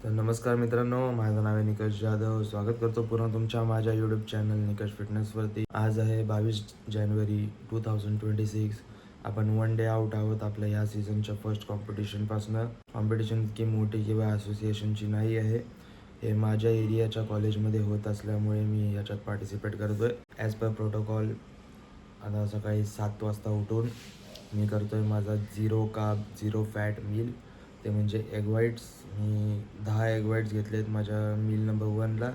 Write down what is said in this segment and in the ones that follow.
तर नमस्कार मित्रांनो, माझं नाव आहे निकष जाधव. स्वागत करतो पुन्हा तुमच्या माझ्या यूट्यूब चॅनल निकष फिटनेसवरती. आज आहे 22 जानेवारी 2026. आपण वन डे आउट आहोत आपल्या ह्या सीझनच्या फर्स्ट कॉम्पिटिशनपासनं. कॉम्पिटिशन इतकी मोठी किंवा असोसिएशनची नाही आहे. हे माझ्या एरियाच्या कॉलेजमध्ये होत असल्यामुळे मी याच्यात पार्टिसिपेट करतो आहे. ॲज पर प्रोटोकॉल आता सकाळी 7 वाजता उठून मी करतो आहे माझा 0 कार्ब 0 फॅट मील. ते म्हणजे एग वाईट्स. मी 10 एग वाईट्स घेतले आहेत माझ्या मील नंबर 1ला.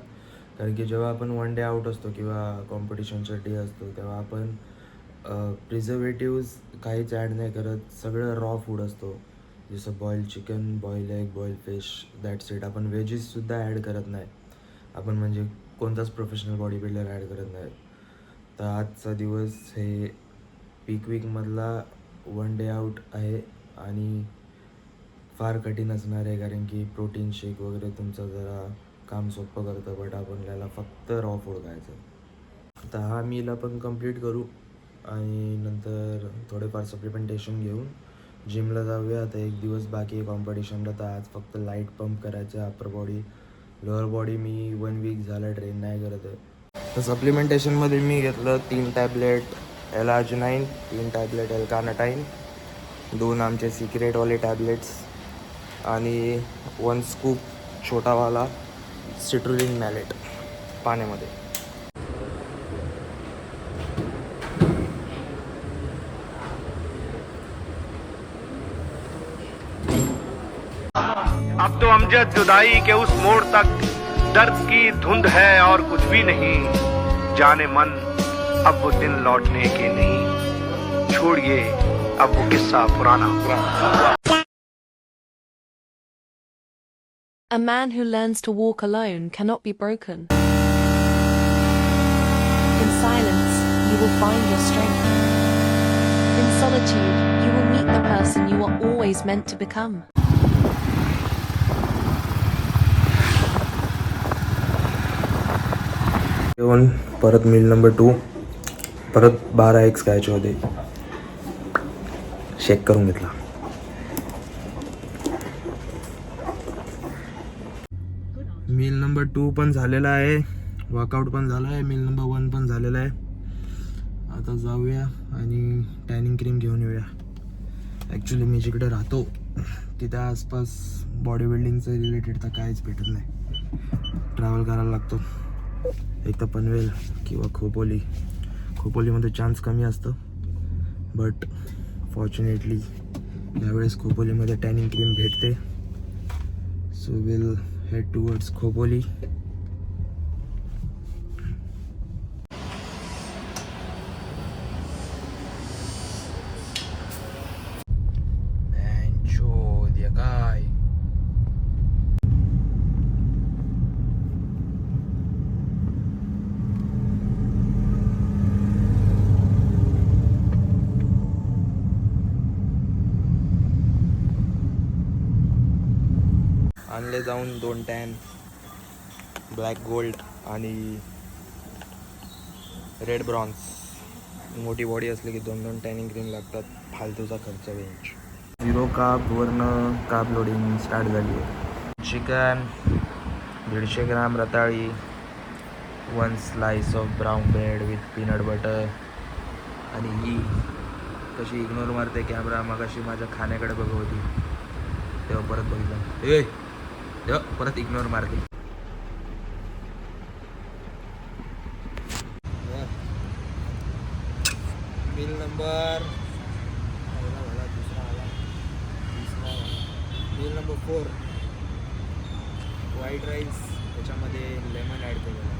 कारण की जेव्हा आपण वन डे आउट असतो किंवा कॉम्पिटिशनचा डे असतो तेव्हा आपण प्रिझर्वेटिव्ज काहीच ॲड नाही करत. सगळं रॉ फूड असतो, जसं boil chicken, boil egg, boil fish, that's it. आपण व्हेजीससुद्धा ॲड करत नाही. आपण म्हणजे कोणताच प्रोफेशनल बॉडी बिल्डर ॲड करत नाही. तर आजचा दिवस हे पीक वीकमधला वन डे आउट आहे आणि फार कठीण असणार आहे, कारण की प्रोटीन शेक वगैरे तुमचं जरा काम सोपं करतं, बट आपल्याला फक्त रॉ फूड खायचं. आता हा मील आपण कंप्लीट करू आणि नंतर थोडेफार सप्लिमेंटेशन घेऊन जिमला जाऊया. आता एक दिवस बाकी आहे कॉम्पिटिशनला, तर आज फक्त लाईट पंप करायचं आहे. अपर बॉडी, लोअर बॉडी मी 1 वीक झालं ट्रेन नाही करत आहे. तर सप्लिमेंटेशनमध्ये मी घेतलं 3 टॅबलेट L-Arginine, 3 टॅबलेट L-Carnitine, 2 आमचे सिक्रेटवाले टॅबलेट्स आणि 1 स्कूप छोटावाला सिट्रुलिन मॅलेट पाण्यामध्ये. अब तो अमजद जुदाई के उस मोड़ तक दर्द की धुंध है और कुछ भी नहीं. जाने मन अब वो दिन लौटने के नहीं. छोड़िए अब वो किस्सा पुराना. A man who learns to walk alone cannot be broken. In silence, you will find your strength. In solitude, you will meet the person you are always meant to become. येऊन परत मील नंबर 2, परत 12 eggs खायचे होते. शेक करून घेतला. Meal number 2 पण झालेला आहे, वर्कआउट पण झाला आहे, मील नंबर 1 पण झालेला आहे. आता जाऊया आणि टॅनिंग क्रीम घेऊन येऊया. ॲक्च्युली मी जिकडे राहतो तिथे आसपास बॉडी बिल्डिंगचं रिलेटेड तर काहीच भेटत नाही. ट्रॅव्हल करायला लागतो, एक तर पनवेल किंवा खोपोलीमध्ये चान्स कमी असतं, बट फॉर्च्युनेटली यावेळेस खोपोलीमध्ये टॅनिंग क्रीम भेटते. So will head towards Khopoli. आणले जाऊन 2 टॅन, ब्लॅक गोल्ड आणि रेड ब्रॉन्झ. मोठी बॉडी असली की 2-2 टॅनिंग क्रीम लागतात. फालतूचा खर्च बेंच. 0 कार्बवरनं कार्ब लोडिंग स्टार्ट झाली आहे. चिकन 150 ग्राम रताळी, 1 slice of brown bread with peanut butter. आणि ही कशी इग्नोर मारते कॅमेरा. मगाशी माझ्या खाण्याकडे बघत होती तेव्हा परत बघितलं, तेव्हा परत इग्नोर मारते. मील नंबर दुसरा आला, तिसरा मील नंबर 4, व्हाईट राईस, त्याच्यामध्ये लेमन ॲड केलेलं.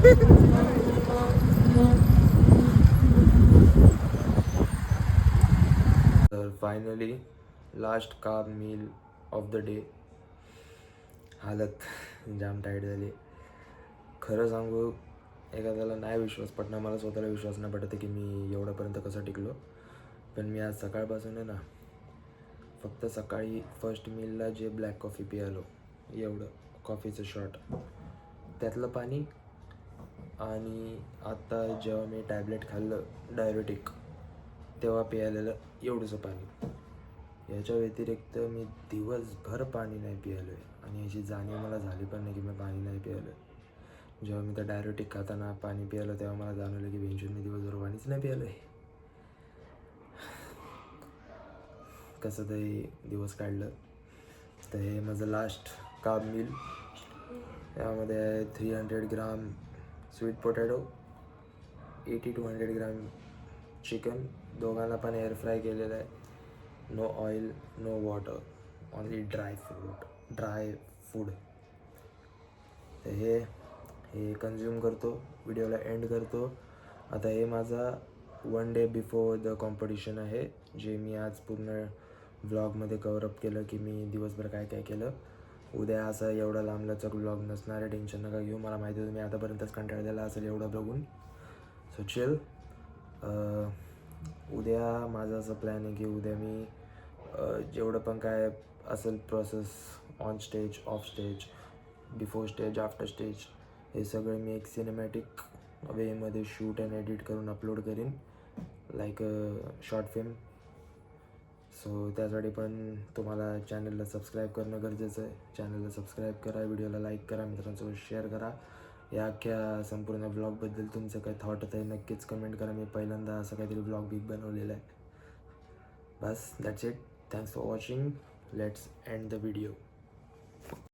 तर finally last carb meal of the day. हालत जाम टाईट झाली. खरं सांगू, एखाद्याला नाही विश्वास पटणार, मला स्वतःला विश्वास नाही पटत की मी एवढ्यापर्यंत कसं टिकलो. पण मी आज सकाळपासून आहे ना, फक्त सकाळी फर्स्ट मीलला जे ब्लॅक कॉफी पियालो, एवढं कॉफीचं शॉट, त्यातलं पाणी, आणि आता जेव्हा मी टॅबलेट खाल्लं डायरेटिक तेव्हा पियालेलं एवढंसं पाणी. याच्या व्यतिरिक्त मी दिवसभर पाणी नाही पियालो आहे. आणि याची जाणीव मला झाली पण नाही की मी पाणी नाही पियालो आहे. जेव्हा मी त्या डायरेटिक खाताना पाणी पियालं तेव्हा मला जाणवलं की बेंचून मी दिवसभर पाणीच नाही पियालो आहे. कसं तरी दिवस काढलं. तर हे माझं लास्ट कार्ब मील. यामध्ये आहे 300 gram sweet potato, 80 to 100 gram chicken, दोघांना पण एअर फ्राय केलेलं आहे. No oil, no water, only dry food. तर हे कन्झ्युम करतो, व्हिडिओला एंड करतो. आता हे माझा 1 डे बिफोर द कॉम्पिटिशन आहे, जे मी आज पूर्ण व्लॉगमध्ये कवरअप केलं की मी दिवसभर काय काय केलं. उद्या असा एवढा लांबलचक व्लॉग नसणार आहे, टेन्शन नका घेऊ. मला माहिती आहे तुम्ही आतापर्यंतच कंटाळलेला असेल एवढं बघून. So chill. उद्या माझा असं प्लॅन आहे की उद्या मी जेवढं पण काय असेल process, on stage, of stage, before stage, after stage, हे सगळं मी एक सिनेमॅटिक वेमध्ये शूट अँड एडिट करून अपलोड करीन, लाईक शॉर्ट फिल्म. सो त्यासाठी पण तुम्हाला चॅनलला सबस्क्राईब करणं गरजेचं आहे. चॅनलला सबस्क्राईब करा, व्हिडिओला लाईक करा, मित्रांसोबत शेअर करा. या अख्ख्या संपूर्ण ब्लॉगबद्दल तुमचं काय थॉट आहे नक्कीच कमेंट करा. मी पहिल्यांदा असं काहीतरी ब्लॉग बनवलेला आहे. बस, that's it. Thanks for watching. Let's end the video.